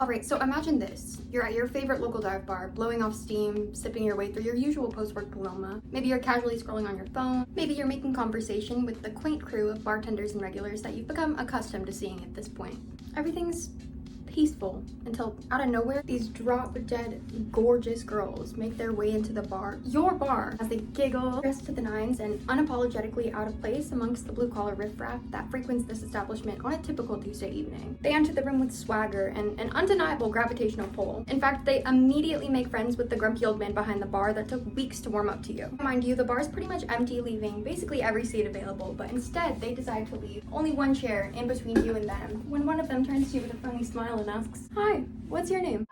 Alright, so imagine this. You're at your favorite local dive bar, blowing off steam, sipping your way through your usual post-work paloma. Maybe you're casually scrolling on your phone. Maybe you're making conversation with the quaint crew of bartenders and regulars that you've become accustomed to seeing at this point. Everything's peaceful until out of nowhere these drop-dead gorgeous girls make their way into the bar, your bar, as they giggle, dressed to the nines and unapologetically out of place amongst the blue-collar riffraff that frequents this establishment on a typical Tuesday evening. They enter the room with swagger and an undeniable gravitational pull. In fact, they immediately make friends with the grumpy old man behind the bar that took weeks to warm up to you. Mind you, the bar is pretty much empty, leaving basically every seat available, but instead they decide to leave only one chair in between you and them, when one of them turns to you with a friendly smile and asks, "Hi, what's your name?"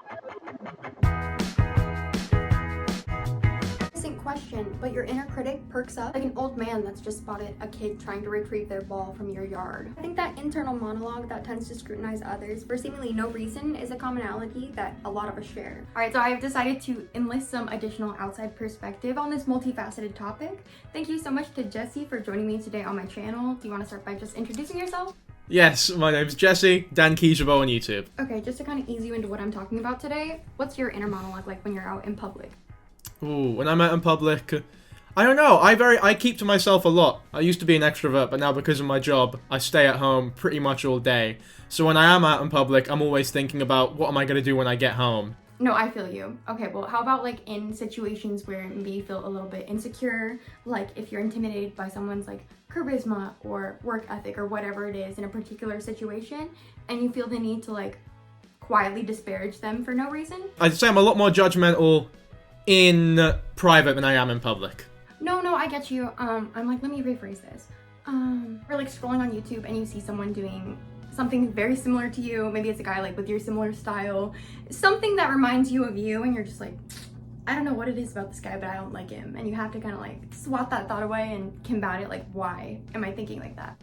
Question, but your inner critic perks up like an old man that's just spotted a kid trying to retrieve their ball from your yard. I think that internal monologue that tends to scrutinize others for seemingly no reason is a commonality that a lot of us share. Alright, so I've decided to enlist some additional outside perspective on this multifaceted topic. Thank you so much to Jesse for joining me today on my channel. Do you want to start by just introducing yourself? Yes, my name's Jesse, Dan Kijabo on YouTube. Okay, just to kind of ease you into what I'm talking about today, what's your inner monologue like when you're out in public? Ooh, when I'm out in public, I don't know, I keep to myself a lot. I used to be an extrovert, but now because of my job, I stay at home pretty much all day. So when I am out in public, I'm always thinking about what am I going to do when I get home. No, I feel you. Okay, well, how about like in situations where maybe you feel a little bit insecure, like if you're intimidated by someone's like charisma or work ethic or whatever it is in a particular situation, and you feel the need to like quietly disparage them for no reason? I'd say I'm a lot more judgmental in private than I am in public. No, I get you. I'm like, let me rephrase this. We're like scrolling on YouTube and you see someone doing something very similar to you. Maybe it's a guy like with your similar style, something that reminds you of you, and you're just like, I don't know what it is about this guy, but I don't like him. And you have to kind of like swat that thought away and combat it. Like, why am I thinking like that?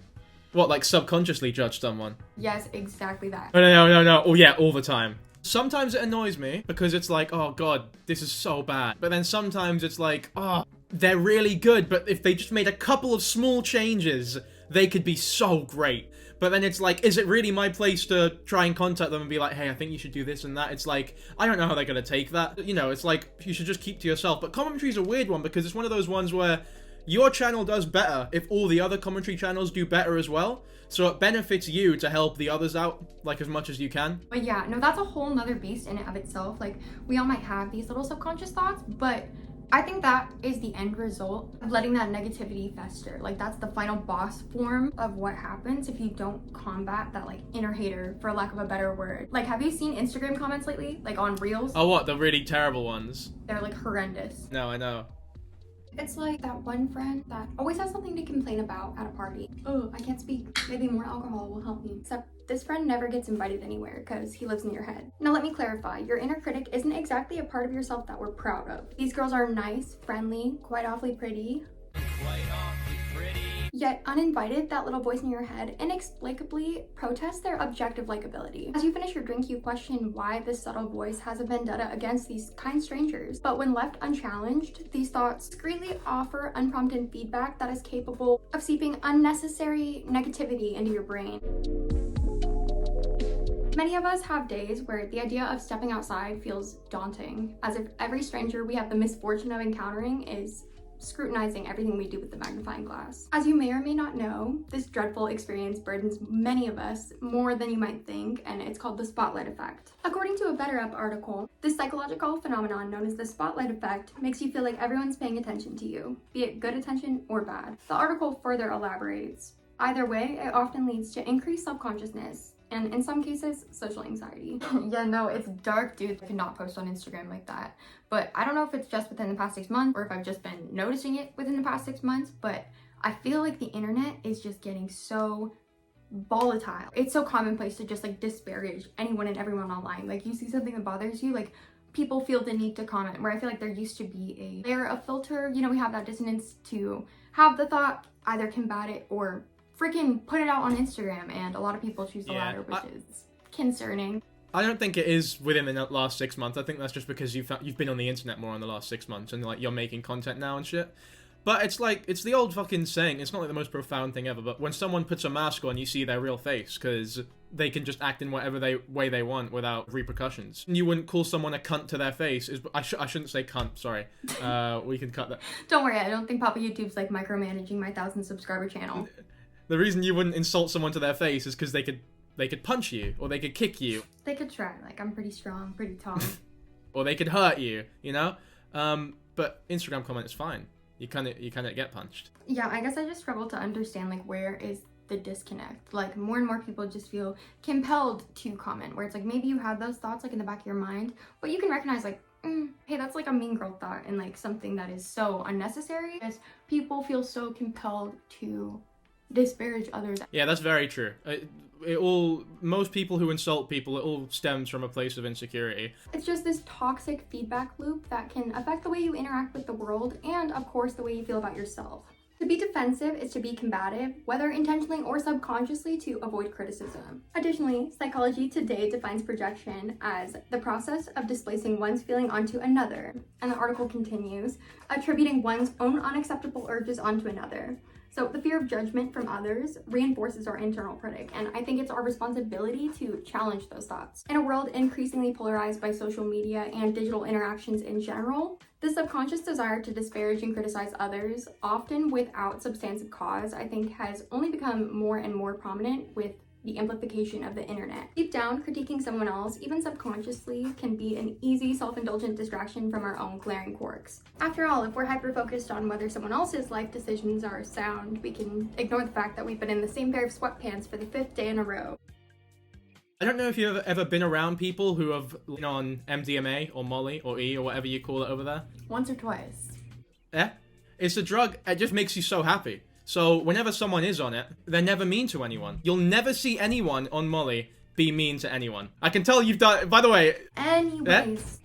What, like subconsciously judge someone? Yes, exactly that. No. Oh yeah, all the time. Sometimes it annoys me because it's like, oh god, this is so bad. But then sometimes it's like, oh, they're really good, but if they just made a couple of small changes, they could be so great. But then it's like, is it really my place to try and contact them and be like, hey, I think you should do this and that? It's like, I don't know how they're gonna take that. You know, it's like, you should just keep to yourself. But commentary is a weird one because it's one of those ones where your channel does better if all the other commentary channels do better as well. So it benefits you to help the others out, like, as much as you can. But yeah, no, that's a whole nother beast in and of itself. Like, we all might have these little subconscious thoughts, but I think that is the end result of letting that negativity fester. Like, that's the final boss form of what happens if you don't combat that, like, inner hater, for lack of a better word. Like, have you seen Instagram comments lately? Like, on Reels? Oh, what? The really terrible ones? They're, like, horrendous. No, I know. It's like that one friend that always has something to complain about at a party. Oh, I can't speak. Maybe more alcohol will help me. Except this friend never gets invited anywhere because he lives in your head. Now let me clarify, your inner critic isn't exactly a part of yourself that we're proud of. These girls are nice, friendly, quite awfully pretty. Yet uninvited, that little voice in your head inexplicably protests their objective likability. As you finish your drink, you question why this subtle voice has a vendetta against these kind strangers. But when left unchallenged, these thoughts discreetly offer unprompted feedback that is capable of seeping unnecessary negativity into your brain. Many of us have days where the idea of stepping outside feels daunting, as if every stranger we have the misfortune of encountering is scrutinizing everything we do with the magnifying glass. As you may or may not know, this dreadful experience burdens many of us more than you might think, and it's called the spotlight effect. According to a Better Up article, this psychological phenomenon known as the spotlight effect makes you feel like everyone's paying attention to you, be it good attention or bad. The article further elaborates. Either way, it often leads to increased self-consciousness, and in some cases, social anxiety. Yeah, no, it's dark, dude. I cannot post on Instagram like that. But I don't know if it's just within the past 6 months or if I've just been noticing it within the past 6 months, but I feel like the internet is just getting so volatile. It's so commonplace to just like disparage anyone and everyone online. Like, you see something that bothers you, like people feel the need to comment, where I feel like there used to be a layer of filter. You know, we have that dissonance to have the thought, either combat it or freaking put it out on Instagram, and a lot of people choose the latter, which is concerning. I don't think it is within the last 6 months. I think that's just because you've been on the internet more in the last 6 months and like you're making content now and shit. But it's like, it's the old fucking saying, it's not like the most profound thing ever, but when someone puts a mask on, you see their real face, because they can just act in whatever way they want without repercussions. You wouldn't call someone a cunt to their face. I shouldn't say cunt, sorry. We can cut that. Don't worry, I don't think Papa YouTube's like micromanaging my 1,000 subscriber channel. The reason you wouldn't insult someone to their face is because they could punch you, or they could kick you. They could try, like, I'm pretty strong, pretty tall. Or they could hurt you, you know? But Instagram comment is fine. You kind of get punched. Yeah, I guess I just struggle to understand, like, where is the disconnect? Like, more and more people just feel compelled to comment, where it's like, maybe you had those thoughts, like, in the back of your mind, but you can recognize, like, hey, that's like a mean girl thought, and like something that is so unnecessary, as people feel so compelled to disparage others. Yeah, that's very true. Most people who insult people, it all stems from a place of insecurity. It's just this toxic feedback loop that can affect the way you interact with the world and, of course, the way you feel about yourself. To be defensive is to be combative, whether intentionally or subconsciously, to avoid criticism. Additionally, Psychology Today defines projection as the process of displacing one's feeling onto another. And the article continues, attributing one's own unacceptable urges onto another. So the fear of judgment from others reinforces our internal critic, and I think it's our responsibility to challenge those thoughts. In a world increasingly polarized by social media and digital interactions in general, the subconscious desire to disparage and criticize others, often without substantive cause, I think has only become more and more prominent with the amplification of the internet. Deep down, critiquing someone else, even subconsciously, can be an easy self-indulgent distraction from our own glaring quirks. After all, if we're hyper-focused on whether someone else's life decisions are sound, we can ignore the fact that we've been in the same pair of sweatpants for the 5th day in a row. I don't know if you've ever been around people who have been on MDMA or Molly or E or whatever you call it over there. Once or twice. Yeah? It's a drug, it just makes you so happy. So whenever someone is on it, they're never mean to anyone. You'll never see anyone on Molly be mean to anyone. I can tell you've done, by the way. Anyways,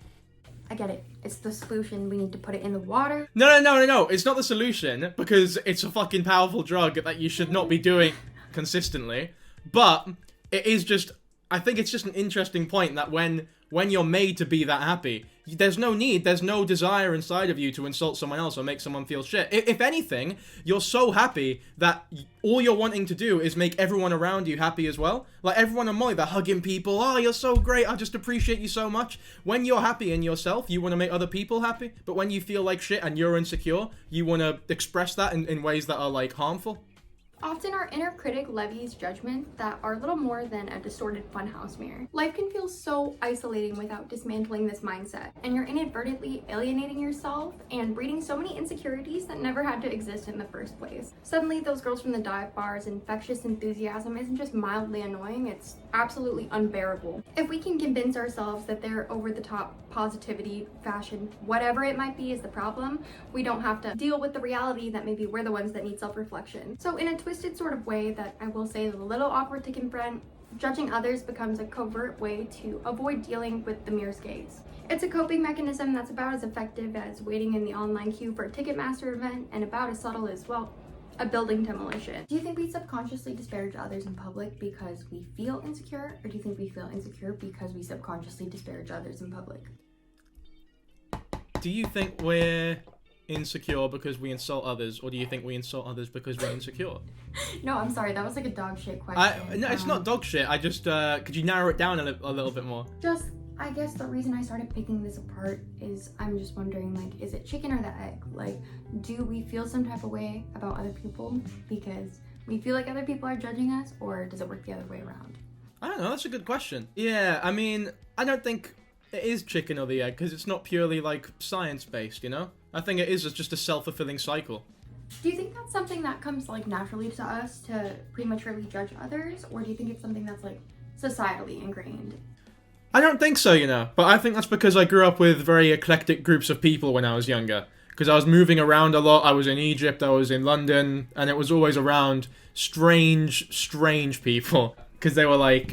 I get it. It's the solution. We need to put it in the water. No. It's not the solution, because it's a fucking powerful drug that you should not be doing consistently. But it is just, I think it's just an interesting point that when you're made to be that happy, there's no desire inside of you to insult someone else or make someone feel shit. If anything, you're so happy that all you're wanting to do is make everyone around you happy as well. Like everyone on Molly, they're hugging people. Oh, you're so great. I just appreciate you so much. When you're happy in yourself, you want to make other people happy. But when you feel like shit and you're insecure, you want to express that in ways that are like harmful. Often our inner critic levies judgment that are little more than a distorted funhouse mirror. Life can feel so isolating without dismantling this mindset, and you're inadvertently alienating yourself and breeding so many insecurities that never had to exist in the first place. Suddenly, those girls from the dive bar's infectious enthusiasm isn't just mildly annoying, it's absolutely unbearable. If we can convince ourselves that their over-the-top positivity, fashion, whatever it might be is the problem, we don't have to deal with the reality that maybe we're the ones that need self-reflection. So in a twisted sort of way that I will say is a little awkward to confront, judging others becomes a covert way to avoid dealing with the mirror's gaze. It's a coping mechanism that's about as effective as waiting in the online queue for a Ticketmaster event, and about as subtle as, well, a building demolition. Do you think we subconsciously disparage others in public because we feel insecure, or do you think we feel insecure because we subconsciously disparage others in public? Do you think we're insecure because we insult others, or do you think we insult others because we're insecure? No, I'm sorry, that was like a dog shit question. No, it's not dog shit. I just, could you narrow it down a little bit more? Just, I guess the reason I started picking this apart is I'm just wondering, like, is it chicken or the egg? Like, do we feel some type of way about other people because we feel like other people are judging us, or does it work the other way around? I don't know, that's a good question. Yeah, I mean, I don't think it is chicken or the egg, because it's not purely, like, science-based, you know? I think it is just a self-fulfilling cycle. Do you think that's something that comes, like, naturally to us to prematurely judge others, or do you think it's something that's, like, societally ingrained? I don't think so, you know, but I think that's because I grew up with very eclectic groups of people when I was younger. Because I was moving around a lot. I was in Egypt, I was in London, and it was always around strange people. Because they were, like,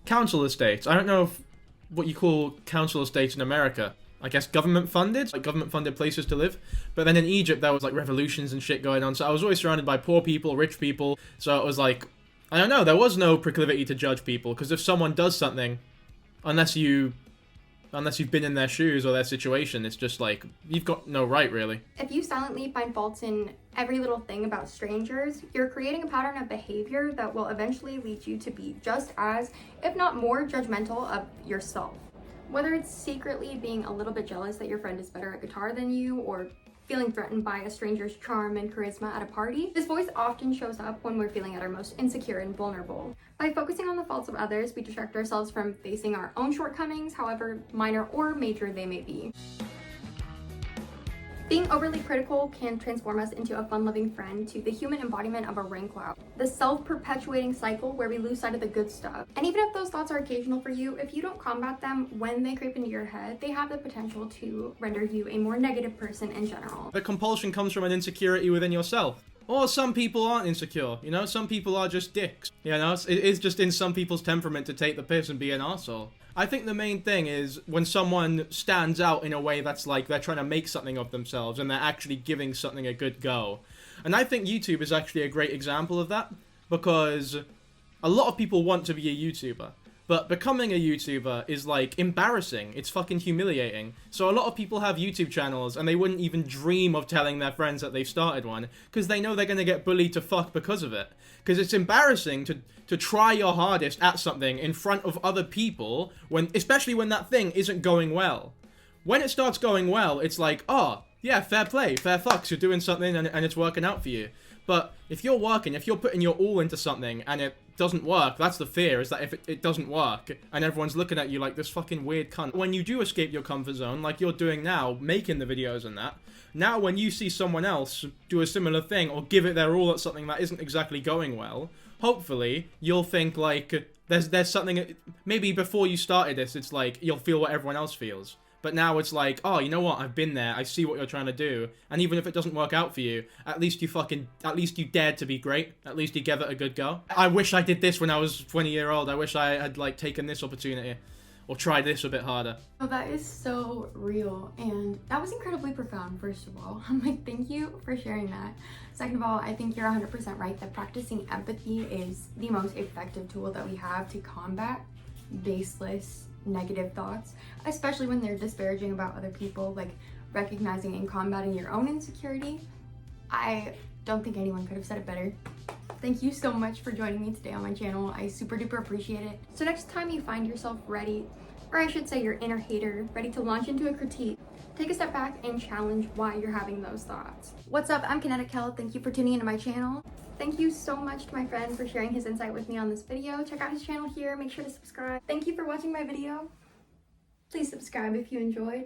council estates. I don't know if what you call council estates in America. I guess government funded, like government funded places to live. But then in Egypt, there was like revolutions and shit going on. So I was always surrounded by poor people, rich people. So it was like, I don't know, there was no proclivity to judge people. Because if someone does something, unless you Unless you've been in their shoes or their situation, it's just like, you've got no right, really. If you silently find faults in every little thing about strangers, you're creating a pattern of behavior that will eventually lead you to be just as, if not more, judgmental of yourself. Whether it's secretly being a little bit jealous that your friend is better at guitar than you, or feeling threatened by a stranger's charm and charisma at a party, this voice often shows up when we're feeling at our most insecure and vulnerable. By focusing on the faults of others, we distract ourselves from facing our own shortcomings, however minor or major they may be. Being overly critical can transform us into a fun-loving friend to the human embodiment of a rain cloud, the self-perpetuating cycle where we lose sight of the good stuff. And even if those thoughts are occasional for you, if you don't combat them when they creep into your head, they have the potential to render you a more negative person in general. The compulsion comes from an insecurity within yourself. Or some people aren't insecure, you know? Some people are just dicks, you know? It is just in some people's temperament to take the piss and be an arsehole. I think the main thing is when someone stands out in a way that's like they're trying to make something of themselves and they're actually giving something a good go. And I think YouTube is actually a great example of that, because a lot of people want to be a YouTuber. But becoming a YouTuber is, like, embarrassing. It's fucking humiliating. So a lot of people have YouTube channels, and they wouldn't even dream of telling their friends that they've started one, because they know they're gonna get bullied to fuck because of it. Because it's embarrassing to try your hardest at something in front of other people, especially when that thing isn't going well. When it starts going well, it's like, oh, yeah, fair play, fair fucks, you're doing something and it's working out for you. But if you're putting your all into something and it doesn't work, that's the fear, is that if it doesn't work and everyone's looking at you like this fucking weird cunt. When you do escape your comfort zone, like you're doing now, making the videos and that, now when you see someone else do a similar thing or give it their all at something that isn't exactly going well, hopefully you'll think like, there's something, maybe before you started this, it's like, you'll feel what everyone else feels. But now it's like, oh, you know what, I've been there, I see what you're trying to do, and even if it doesn't work out for you, at least you dared to be great, at least you gave it a good go. I wish I did this when I was 20-year-old, I wish I had, like, taken this opportunity, or tried this a bit harder. Oh, that is so real, and that was incredibly profound, first of all. I'm like, thank you for sharing that. Second of all, I think you're 100% right that practicing empathy is the most effective tool that we have to combat baseless negative thoughts, especially when they're disparaging about other people, like recognizing and combating your own insecurity. I don't think anyone could have said it better. Thank you so much for joining me today on my channel. I super duper appreciate it. So next time you find yourself ready, or I should say your inner hater, ready to launch into a critique, take a step back and challenge why you're having those thoughts. What's up? I'm Kinetic Kel. Thank you for tuning into my channel. Thank you so much to my friend for sharing his insight with me on this video. Check out his channel here. Make sure to subscribe. Thank you for watching my video. Please subscribe if you enjoyed.